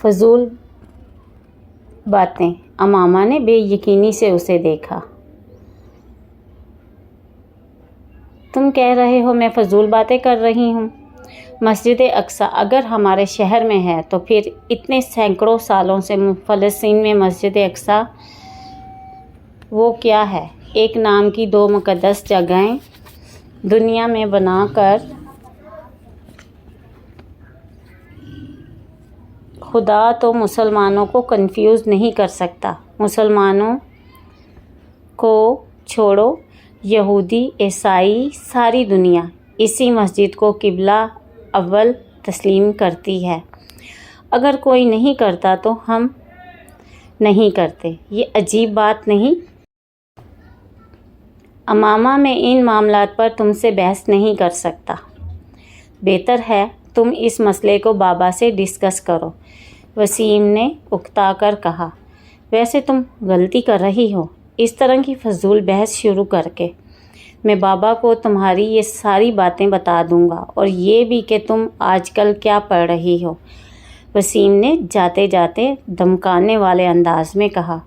فضول باتیں۔ امامہ نے بے یقینی سے اسے دیکھا۔ تم کہہ رہے ہو میں فضول باتیں کر رہی ہوں؟ مسجد اقصیٰ اگر ہمارے شہر میں ہے تو پھر اتنے سینکڑوں سالوں سے فلسطین میں مسجد اقصیٰ وہ کیا ہے؟ ایک نام کی دو مقدس جگہیں دنیا میں بنا کر خدا تو مسلمانوں کو کنفیوز نہیں کر سکتا۔ مسلمانوں کو چھوڑو، یہودی، عیسائی، ساری دنیا اسی مسجد کو قبلہ اول تسلیم کرتی ہے۔ اگر کوئی نہیں کرتا تو ہم نہیں کرتے، یہ عجیب بات نہیں؟ امامہ میں ان معاملات پر تم سے بحث نہیں کر سکتا۔ بہتر ہے تم اس مسئلے کو بابا سے ڈسکس کرو، وسیم نے اکتا کر کہا۔ ویسے تم غلطی کر رہی ہو اس طرح کی فضول بحث شروع کر کے۔ میں بابا کو تمہاری یہ ساری باتیں بتا دوں گا اور یہ بھی کہ تم آج کل کیا پڑھ رہی ہو، وسیم نے جاتے جاتے دھمکانے والے انداز میں کہا۔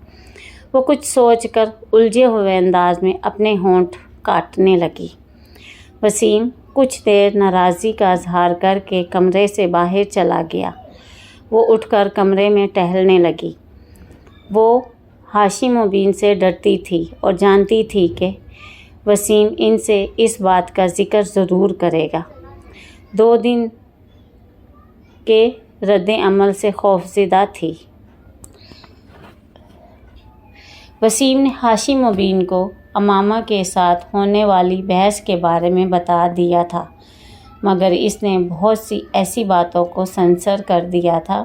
وہ کچھ سوچ کر الجھے ہوئے انداز میں اپنے ہونٹ کاٹنے لگی۔ وسیم کچھ دیر ناراضی کا اظہار کر کے کمرے سے باہر چلا گیا۔ وہ اٹھ کر کمرے میں ٹہلنے لگی۔ وہ ہاشم و بین سے ڈرتی تھی اور جانتی تھی کہ وسیم ان سے اس بات کا ذکر ضرور کرے گا۔ 2 دن کے رد عمل سے خوفزدہ تھی۔ وسیم نے ہاشم و بین کو امامہ کے ساتھ ہونے والی بحث کے بارے میں بتا دیا تھا، مگر اس نے بہت سی ایسی باتوں کو سنسر کر دیا تھا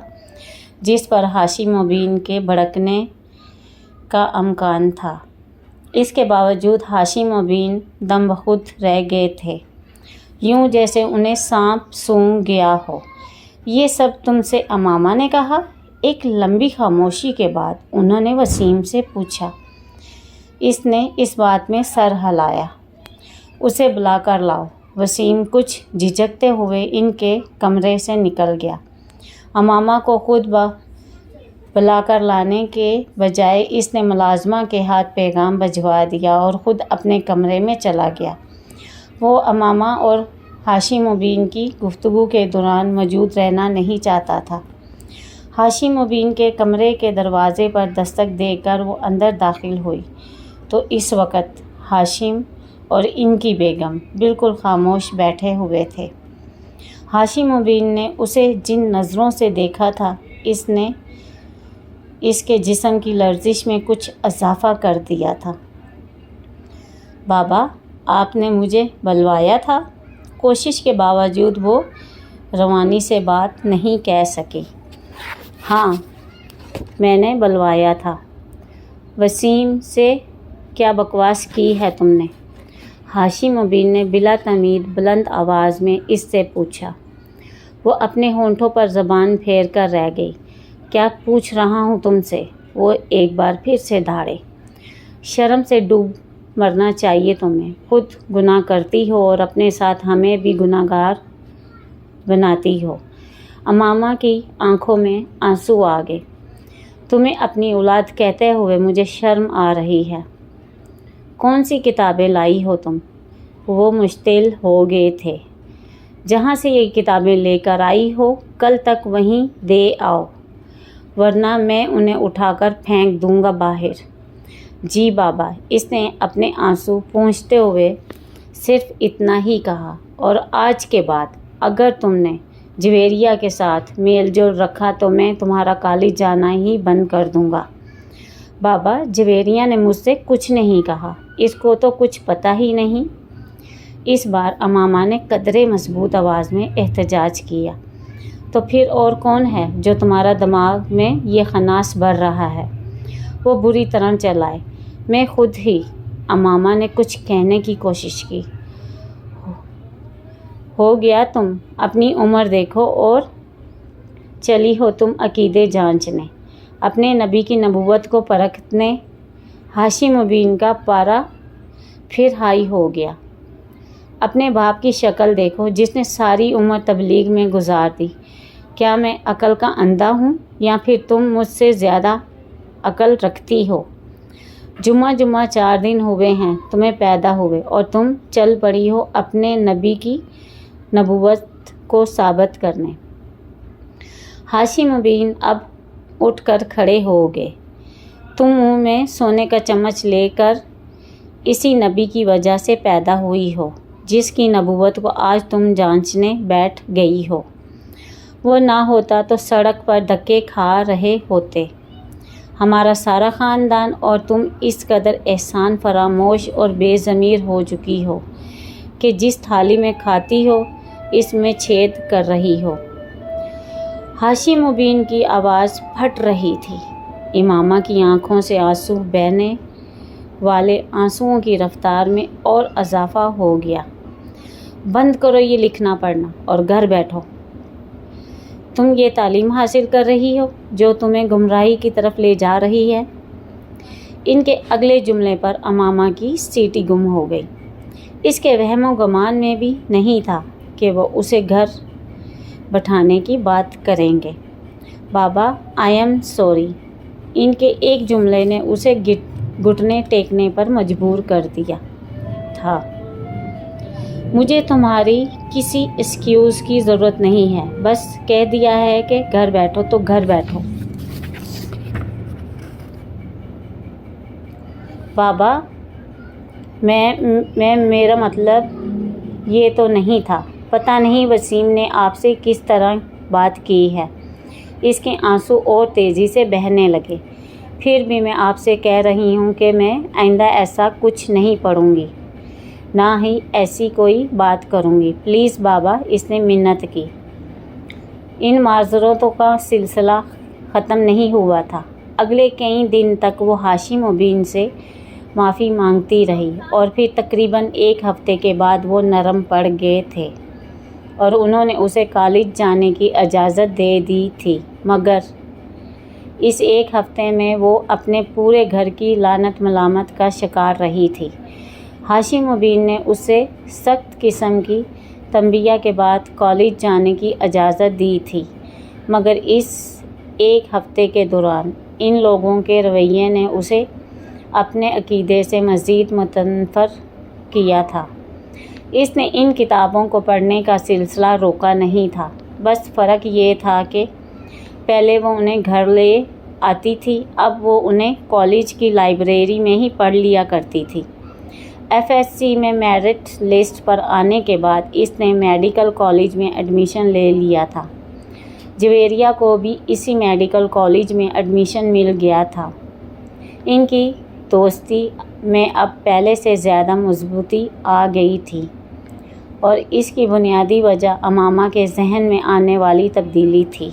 جس پر ہاشم و بین کے بھڑکنے کا امکان تھا۔ اس کے باوجود ہاشم و بین دم بخود رہ گئے تھے، یوں جیسے انہیں سانپ سونگھ گیا ہو۔ یہ سب تم سے امامہ نے کہا؟ ایک لمبی خاموشی کے بعد انہوں نے وسیم سے پوچھا۔ اس نے اس بات میں سر ہلایا۔ اسے بلا کر لاؤ۔ وسیم کچھ جھجکتے ہوئے ان کے کمرے سے نکل گیا۔ امامہ کو خود بلا کر لانے کے بجائے اس نے ملازمہ کے ہاتھ پیغام بھجوا دیا اور خود اپنے کمرے میں چلا گیا۔ وہ امامہ اور ہاشم و بین کی گفتگو کے دوران موجود رہنا نہیں چاہتا تھا۔ ہاشم و بین کے کمرے کے دروازے پر دستک دے کر وہ اندر داخل ہوئی تو اس وقت ہاشم اور ان کی بیگم بالکل خاموش بیٹھے ہوئے تھے۔ ہاشم و بین نے اسے جن نظروں سے دیکھا تھا اس نے اس کے جسم کی لرزش میں کچھ اضافہ کر دیا تھا۔ بابا، آپ نے مجھے بلوایا تھا؟ کوشش کے باوجود وہ روانی سے بات نہیں کہہ سکی۔ ہاں، میں نے بلوایا تھا۔ وسیم سے کیا بکواس کی ہے تم نے؟ ہاشم و بین نے بلا تمید بلند آواز میں اس سے پوچھا۔ وہ اپنے ہونٹوں پر زبان پھیر کر رہ گئی۔ کیا پوچھ رہا ہوں تم سے؟ وہ ایک بار پھر سے دھاڑے۔ شرم سے ڈوب مرنا چاہیے تمہیں۔ خود گناہ کرتی ہو اور اپنے ساتھ ہمیں بھی گناہ گار بناتی ہو۔ امامہ کی آنکھوں میں آنسو آ گئے۔ تمہیں اپنی اولاد کہتے ہوئے مجھے شرم آ رہی ہے۔ کون سی کتابیں لائی ہو تم؟ وہ مشتعل ہو گئے تھے۔ جہاں سے یہ کتابیں لے کر آئی ہو کل تک وہیں دے آؤ، ورنہ میں انہیں اٹھا کر پھینک دوں گا باہر۔ جی بابا، اس نے اپنے آنسو پونچھتے ہوئے صرف اتنا ہی کہا۔ اور آج کے بعد اگر تم نے جویریہ کے ساتھ میل جول رکھا تو میں تمہارا کالج جانا ہی بند کر دوں گا۔ بابا، جویریہ نے مجھ سے کچھ نہیں کہا، اس کو تو کچھ پتہ ہی نہیں۔ اس بار امامہ نے قدرے مضبوط آواز میں احتجاج کیا۔ تو پھر اور کون ہے جو تمہارا دماغ میں یہ خناس بھر رہا ہے؟ وہ بری طرح چلائے۔ میں خود ہی۔ امامہ نے کچھ کہنے کی کوشش کی۔ ہو گیا تم اپنی عمر دیکھو اور چلی ہو تم عقیدے جانچنے، اپنے نبی کی نبوت کو پرکھنے۔ ہاشم و بین کا پارا پھر ہائی ہو گیا۔ اپنے باپ کی شکل دیکھو جس نے ساری عمر تبلیغ میں گزار دی۔ کیا میں عقل کا اندھا ہوں؟ یا پھر تم مجھ سے زیادہ عقل رکھتی ہو؟ جمعہ 4 دن ہوئے ہیں تمہیں پیدا ہوئے اور تم چل پڑی ہو اپنے نبی کی نبوت کو ثابت کرنے۔ ہاشم بن اب اٹھ کر کھڑے ہو گئے۔ تم منہ میں سونے کا چمچ لے کر اسی نبی کی وجہ سے پیدا ہوئی ہو جس کی نبوت کو آج تم جانچنے بیٹھ گئی ہو۔ وہ نہ ہوتا تو سڑک پر دھکے کھا رہے ہوتے ہمارا سارا خاندان، اور تم اس قدر احسان فراموش اور بے ضمیر ہو چکی ہو کہ جس تھالی میں کھاتی ہو اس میں چھید کر رہی ہو۔ ہاشم بن کی آواز پھٹ رہی تھی۔ امامہ کی آنکھوں سے آنسو بہنے والے آنسوؤں کی رفتار میں اور اضافہ ہو گیا۔ بند کرو یہ لکھنا پڑھنا اور گھر بیٹھو۔ تم یہ تعلیم حاصل کر رہی ہو جو تمہیں گمراہی کی طرف لے جا رہی ہے۔ ان کے اگلے جملے پر امامہ کی سیٹی گم ہو گئی۔ اس کے وہم و گمان میں بھی نہیں تھا کہ وہ اسے گھر بٹھانے کی بات کریں گے۔ بابا آئی ایم سوری، ان کے ایک جملے نے اسے گھٹنے ٹیکنے پر مجبور کر دیا تھا۔ مجھے تمہاری کسی ایکسکیوز کی ضرورت نہیں ہے، بس کہہ دیا ہے کہ گھر بیٹھو تو گھر بیٹھو۔ بابا میرا مطلب یہ تو نہیں تھا۔ پتہ نہیں وسیم نے آپ سے کس طرح بات کی ہے۔ اس کے آنسو اور تیزی سے بہنے لگے۔ پھر بھی میں آپ سے کہہ رہی ہوں کہ میں آئندہ ایسا کچھ نہیں پڑھوں گی، نہ ہی ایسی کوئی بات کروں گی، پلیز بابا، اس نے منت کی۔ ان معذرتوں کا سلسلہ ختم نہیں ہوا تھا۔ اگلے کئی دن تک وہ ہاشم بن سے معافی مانگتی رہی اور پھر تقریباً 1 ہفتے کے بعد وہ نرم پڑ گئے تھے اور انہوں نے اسے کالج جانے کی اجازت دے دی تھی، مگر اس 1 ہفتے میں وہ اپنے پورے گھر کی لعنت ملامت کا شکار رہی تھی۔ ہاشم بن نے اسے سخت قسم کی تنبیہ کے بعد کالج جانے کی اجازت دی تھی، مگر اس 1 ہفتے کے دوران ان لوگوں کے رویے نے اسے اپنے عقیدے سے مزید متنفر کیا تھا۔ اس نے ان کتابوں کو پڑھنے کا سلسلہ روکا نہیں تھا، بس فرق یہ تھا کہ پہلے وہ انہیں گھر لے آتی تھی، اب وہ انہیں کالج کی لائبریری میں ہی پڑھ لیا کرتی تھی۔ FSC میں میرٹ لسٹ پر آنے کے بعد اس نے میڈیکل کالج میں ایڈمیشن لے لیا تھا۔ جویریہ کو بھی اسی میڈیکل کالج میں ایڈمیشن مل گیا تھا۔ ان کی دوستی میں اب پہلے سے زیادہ مضبوطی آ گئی تھی اور اس کی بنیادی وجہ امامہ کے ذہن میں آنے والی تبدیلی تھی۔